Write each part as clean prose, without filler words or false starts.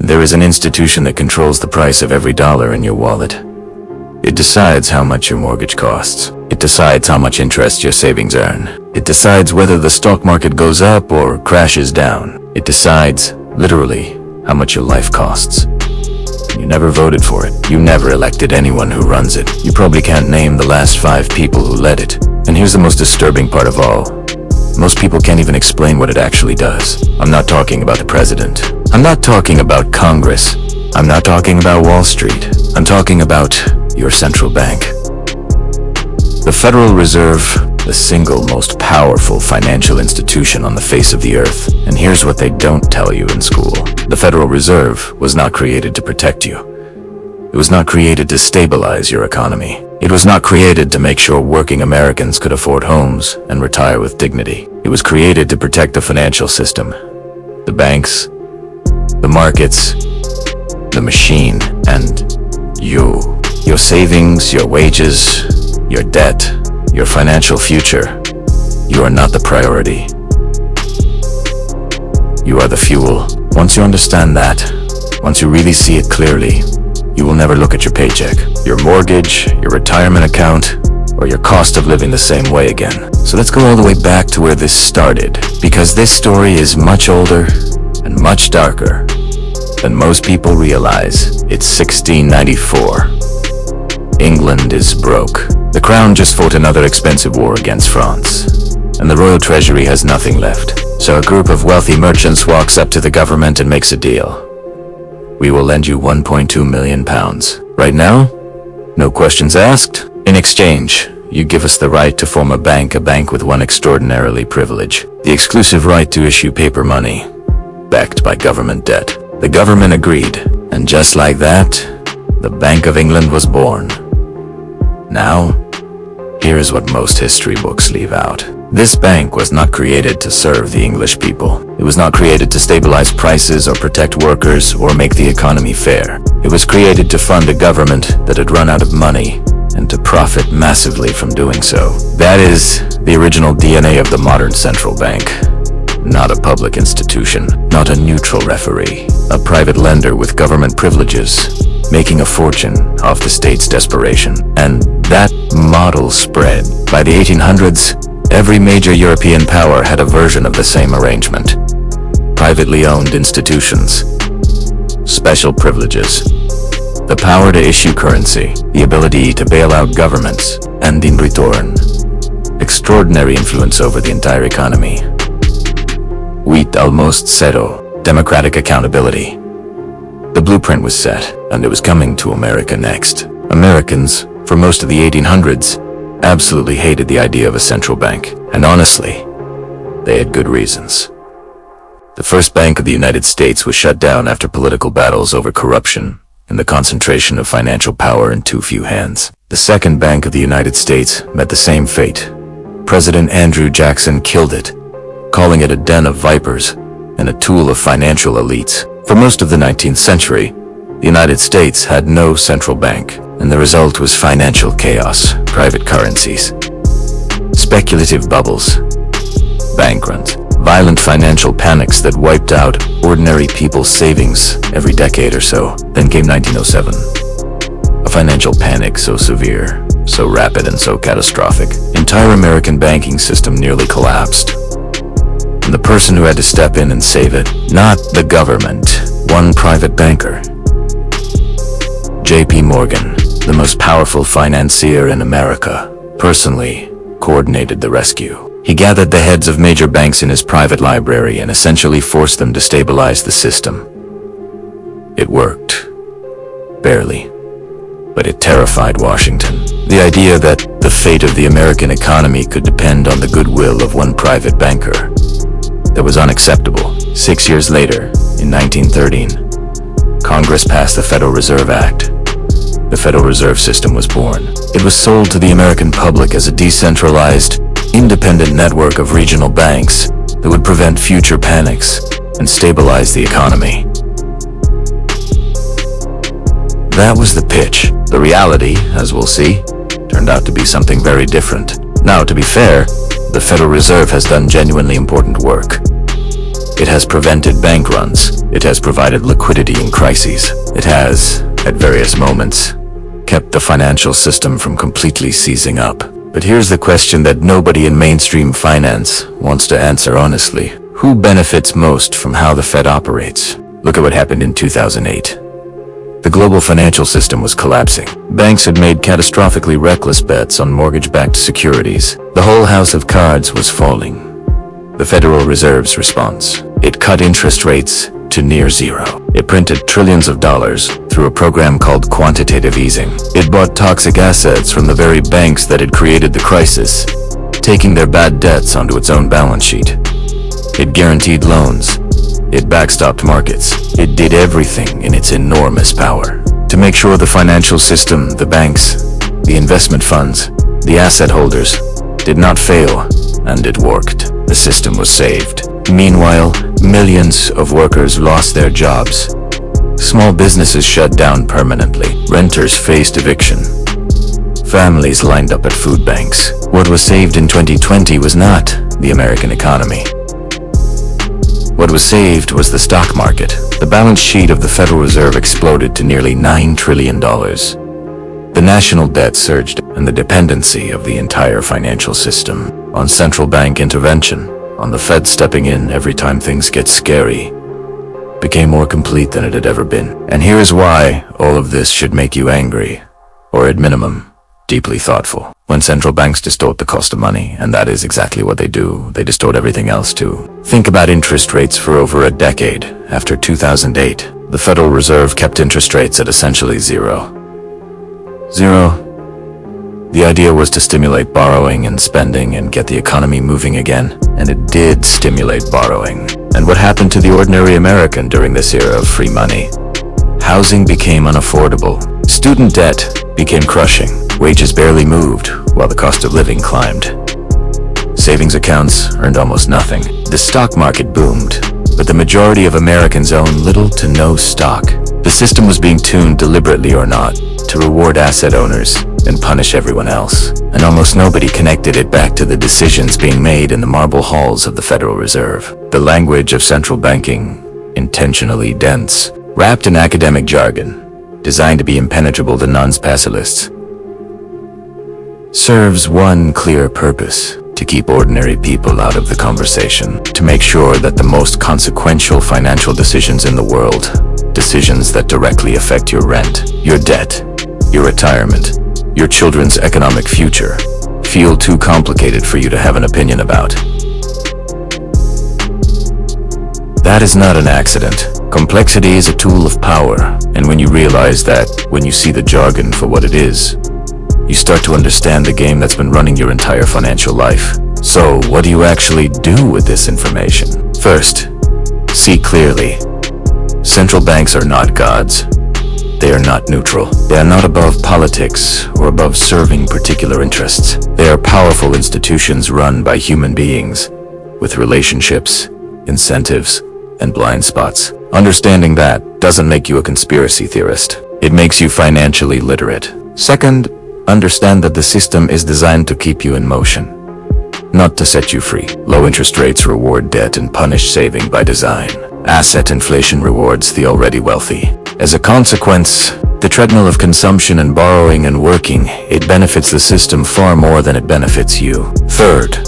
There is an institution that controls the price of every dollar in your wallet. It decides how much your mortgage costs. It decides how much interest your savings earn. It decides whether the stock market goes up or crashes down. It decides, literally, how much your life costs. You never voted for it. You never elected anyone who runs it. You probably can't name the last 5 people who led it. And here's the most disturbing part of all. Most people can't even explain what it actually does. I'm not talking about the president. I'm not talking about Congress. I'm not talking about Wall Street. I'm talking about your central bank. The Federal Reserve, the single most powerful financial institution on the face of the earth. And here's what they don't tell you in school. The Federal Reserve was not created to protect you. It was not created to stabilize your economy. It was not created to make sure working Americans could afford homes and retire with dignity. It was created to protect the financial system, the banks, the markets, the machine, and you. Your savings, your wages, your debt, your financial future. You are not the priority. You are the fuel. Once you understand that, once you really see it clearly, you will never look at your paycheck, your mortgage, your retirement account, or your cost of living the same way again. So let's go all the way back to where this started, because this story is much older and much darker than most people realize. It's 1694. England is broke. The crown just fought another expensive war against France, and the royal treasury has nothing left. So a group of wealthy merchants walks up to the government and makes a deal. We will lend you £1.2 million. Right now? No questions asked. In exchange, you give us the right to form a bank with one extraordinarily privilege. The exclusive right to issue paper money, backed by government debt. The government agreed, and just like that, the Bank of England was born. Now, here is what most history books leave out. This bank was not created to serve the English people. It was not created to stabilize prices or protect workers or make the economy fair. It was created to fund a government that had run out of money and to profit massively from doing so. That is the original DNA of the modern central bank. Not a public institution, not a neutral referee, a private lender with government privileges, making a fortune off the state's desperation. And that model spread. By the 1800s, every major European power had a version of the same arrangement. Privately owned institutions, special privileges, the power to issue currency, the ability to bail out governments, and in return, extraordinary influence over the entire economy. Wheat almost zero, democratic accountability. The blueprint was set, and it was coming to America next. Americans, for most of the 1800s, absolutely hated the idea of a central bank, and honestly, they had good reasons. The first Bank of the United States was shut down after political battles over corruption and the concentration of financial power in too few hands. The second Bank of the United States met the same fate. President Andrew Jackson killed it, calling it a den of vipers and a tool of financial elites. For most of the 19th century, the United States had no central bank, and the result was financial chaos, private currencies, speculative bubbles, bank runs, violent financial panics that wiped out ordinary people's savings every decade or so. Then came 1907. A financial panic so severe, so rapid and so catastrophic, the entire American banking system nearly collapsed. And the person who had to step in and save it, not the government, one private banker. J.P. Morgan, the most powerful financier in America, personally coordinated the rescue. He gathered the heads of major banks in his private library and essentially forced them to stabilize the system. It worked. Barely. But it terrified Washington. The idea that the fate of the American economy could depend on the goodwill of one private banker. That was unacceptable. 6 years later, in 1913, Congress passed the Federal Reserve Act. The Federal Reserve System was born. It was sold to the American public as a decentralized, independent network of regional banks that would prevent future panics and stabilize the economy. That was the pitch. The reality, as we'll see, turned out to be something very different. Now, to be fair, the Federal Reserve has done genuinely important work. It has prevented bank runs. It has provided liquidity in crises. It has, at various moments, kept the financial system from completely seizing up. But here's the question that nobody in mainstream finance wants to answer honestly. Who benefits most from how the Fed operates? Look at what happened in 2008. The global financial system was collapsing. Banks had made catastrophically reckless bets on mortgage-backed securities. The whole house of cards was falling. The Federal Reserve's response: it cut interest rates to near zero. It printed trillions of dollars through a program called quantitative easing. It bought toxic assets from the very banks that had created the crisis, taking their bad debts onto its own balance sheet. It guaranteed loans. It backstopped markets. It did everything in its enormous power to make sure the financial system, the banks, the investment funds, the asset holders did not fail, and it worked. The system was saved. Meanwhile, millions of workers lost their jobs. Small businesses shut down permanently. Renters faced eviction. Families lined up at food banks. What was saved in 2020 was not the American economy. What was saved was the stock market. The balance sheet of the Federal Reserve exploded to nearly $9 trillion. The national debt surged, and the dependency of the entire financial system on central bank intervention, on the Fed stepping in every time things get scary, became more complete than it had ever been. And here is why all of this should make you angry, or at minimum, deeply thoughtful. When central banks distort the cost of money, and that is exactly what they do, they distort everything else too. Think about interest rates for over a decade. After 2008, the Federal Reserve kept interest rates at essentially zero. The idea was to stimulate borrowing and spending and get the economy moving again, and it did stimulate borrowing. And what happened to the ordinary American during this era of free money? Housing became unaffordable. Student debt became crushing. Wages barely moved, while the cost of living climbed. Savings accounts earned almost nothing. The stock market boomed, but the majority of Americans own little to no stock. The system was being tuned, deliberately or not, to reward asset owners and punish everyone else. And almost nobody connected it back to the decisions being made in the marble halls of the Federal Reserve. The language of central banking, intentionally dense, wrapped in academic jargon, designed to be impenetrable to non-specialists, serves one clear purpose: to keep ordinary people out of the conversation, to make sure that the most consequential financial decisions in the world, decisions that directly affect your rent, your debt, your retirement, your children's economic future, feel too complicated for you to have an opinion about. That is not an accident. Complexity is a tool of power, and when you realize that, when you see the jargon for what it is, you start to understand the game that's been running your entire financial life. So, what do you actually do with this information? First, see clearly. Central banks are not gods. They are not neutral. They are not above politics or above serving particular interests. They are powerful institutions run by human beings, with relationships, incentives, and blind spots. Understanding that doesn't make you a conspiracy theorist. It makes you financially literate. Second, understand that the system is designed to keep you in motion, not to set you free. Low interest rates reward debt and punish saving by design. Asset inflation rewards the already wealthy. As a consequence, the treadmill of consumption and borrowing and working, it benefits the system far more than it benefits you. Third,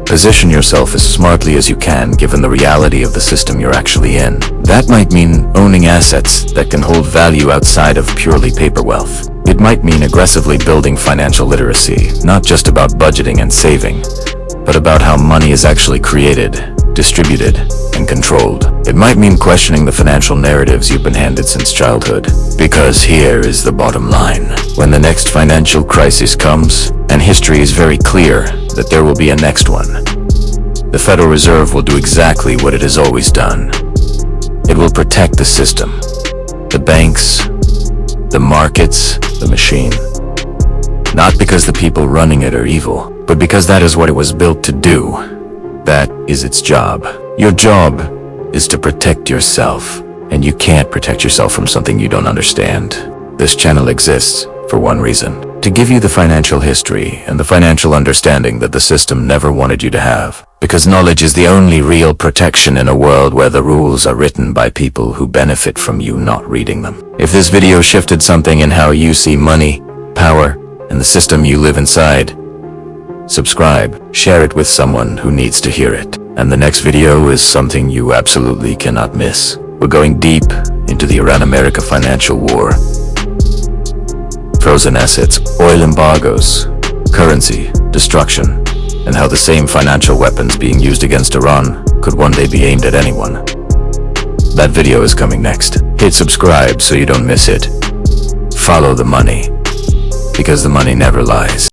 position yourself as smartly as you can given the reality of the system you're actually in. That might mean owning assets that can hold value outside of purely paper wealth. It might mean aggressively building financial literacy, not just about budgeting and saving, but about how money is actually created, distributed, and controlled. It might mean questioning the financial narratives you've been handed since childhood. Because here is the bottom line. When the next financial crisis comes, and history is very clear that there will be a next one, the Federal Reserve will do exactly what it has always done. It will protect the system, the banks, the markets, the machine. Not because the people running it are evil, but because that is what it was built to do. That is its job. Your job is to protect yourself, and you can't protect yourself from something you don't understand. This channel exists for one reason: to give you the financial history and the financial understanding that the system never wanted you to have. Because knowledge is the only real protection in a world where the rules are written by people who benefit from you not reading them. If this video shifted something in how you see money, power, and the system you live inside, subscribe, share it with someone who needs to hear it. And the next video is something you absolutely cannot miss. We're going deep into the Iran-America financial war. Frozen assets, oil embargoes, currency, destruction, and how the same financial weapons being used against Iran could one day be aimed at anyone. That video is coming next. Hit subscribe so you don't miss it. Follow the money, because the money never lies.